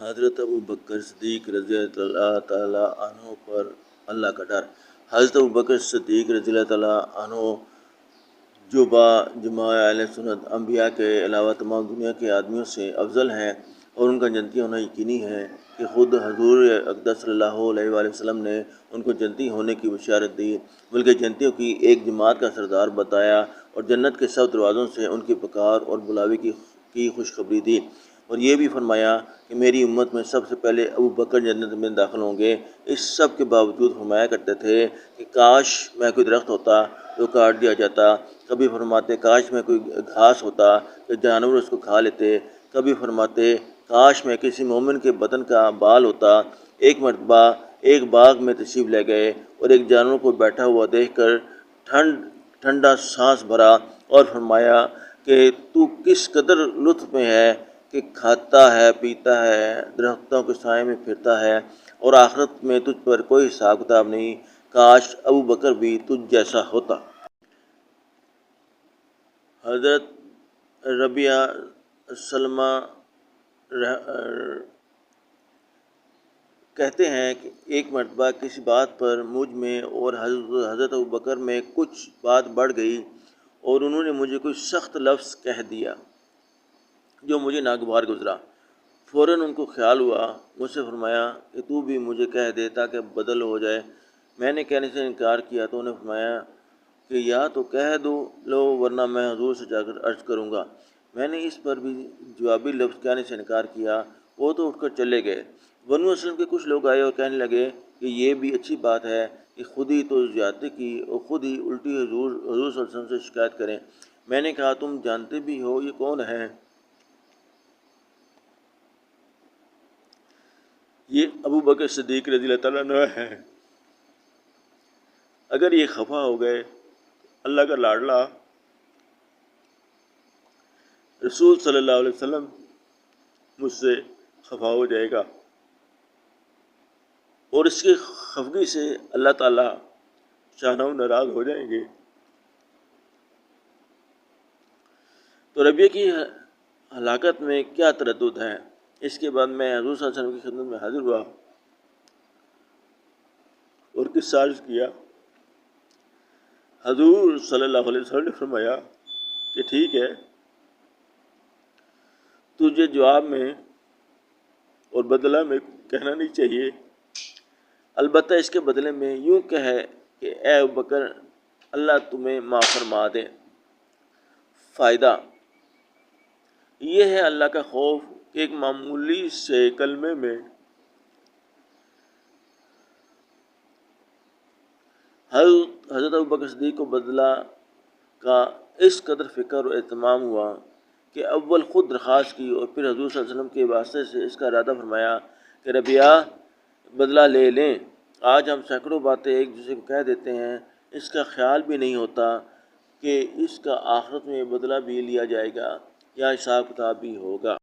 حضرت ابو بکر صدیق رضی اللہ تعالیٰ عنہ پر اللہ کا ڈر۔ حضرت ابو بکر صدیق رضی اللہ تعالیٰ عنہ جو با جماع اہل سنت انبیاء کے علاوہ تمام دنیا کے آدمیوں سے افضل ہیں اور ان کا جنتی ہونا یقینی ہے کہ خود حضور اقدس صلی اللہ علیہ وآلہ وسلم نے ان کو جنتی ہونے کی بشارت دی، بلکہ جنتیوں کی ایک جماعت کا سردار بتایا اور جنت کے سب دروازوں سے ان کی پکار اور بلاوے کی خوشخبری دی، اور یہ بھی فرمایا کہ میری امت میں سب سے پہلے ابو بکر جنت میں داخل ہوں گے۔ اس سب کے باوجود فرمایا کرتے تھے کہ کاش میں کوئی درخت ہوتا تو کاٹ دیا جاتا، کبھی فرماتے کاش میں کوئی گھاس ہوتا کہ جانور اس کو کھا لیتے، کبھی فرماتے کاش میں کسی مومن کے بدن کا بال ہوتا۔ ایک مرتبہ ایک باغ میں تشریف لے گئے اور ایک جانور کو بیٹھا ہوا دیکھ کر ٹھنڈا سانس بھرا اور فرمایا کہ تو کس قدر لطف میں ہے کہ کھاتا ہے، پیتا ہے، درختوں کے سائے میں پھرتا ہے، اور آخرت میں تجھ پر کوئی حساب کتاب نہیں، کاش ابو بکر بھی تجھ جیسا ہوتا۔ حضرت ربیعہ سلمہ کہتے ہیں کہ ایک مرتبہ کسی بات پر مجھ میں اور حضرت ابو بکر میں کچھ بات بڑھ گئی اور انہوں نے مجھے کوئی سخت لفظ کہہ دیا جو مجھے ناگوار گزرا۔ فوراً ان کو خیال ہوا، مجھ سے فرمایا کہ تو بھی مجھے کہہ دے تاکہ بدل ہو جائے۔ میں نے کہنے سے انکار کیا تو انہوں نے فرمایا کہ یا تو کہہ لو ورنہ میں حضور سے جا کر عرض کروں گا۔ میں نے اس پر بھی جوابی لفظ کہنے سے انکار کیا، وہ تو اٹھ کر چلے گئے۔ بنو اسلم کے کچھ لوگ آئے اور کہنے لگے کہ یہ بھی اچھی بات ہے کہ خود ہی تو زیادتی کی اور خود ہی الٹی حضور صلی اللہ علیہ وسلم سے شکایت کریں۔ میں نے کہا تم جانتے بھی ہو یہ کون ہے؟ یہ ابو بکر صدیق رضی اللہ تعالیٰ عنہ ہے۔ اگر یہ خفا ہو گئے، اللہ کا لاڈلا رسول صلی اللہ علیہ وسلم مجھ سے خفا ہو جائے گا اور اس کی خفگی سے اللہ تعالیٰ شانہ ناراض ہو جائیں گے۔ تو ربیعہ کی ہلاکت میں کیا تردد ہے؟ اس کے بعد میں حضور صلی اللہ علیہ وسلم کی خدمت میں حاضر ہوا اور قصہ عرض کیا۔ حضور صلی اللہ علیہ وسلم نے فرمایا کہ ٹھیک ہے، تجھے جواب میں اور بدلہ میں کہنا نہیں چاہیے، البتہ اس کے بدلے میں یوں کہے کہ اے ابو بکر اللہ تمہیں معاف فرما دے۔ فائدہ یہ ہے اللہ کا خوف کہ ایک معمولی سے کلمے میں حضرت ابو بکر صدیق کو بدلہ کا اس قدر فکر و اہتمام ہوا کہ اول خود درخواست کی اور پھر حضور صلی اللہ علیہ وسلم کے واسطے سے اس کا ارادہ فرمایا کہ ربیعہ بدلہ لے لیں۔ آج ہم سینکڑوں باتیں ایک دوسرے کو کہہ دیتے ہیں، اس کا خیال بھی نہیں ہوتا کہ اس کا آخرت میں بدلہ بھی لیا جائے گا یا حساب کتاب بھی ہوگا۔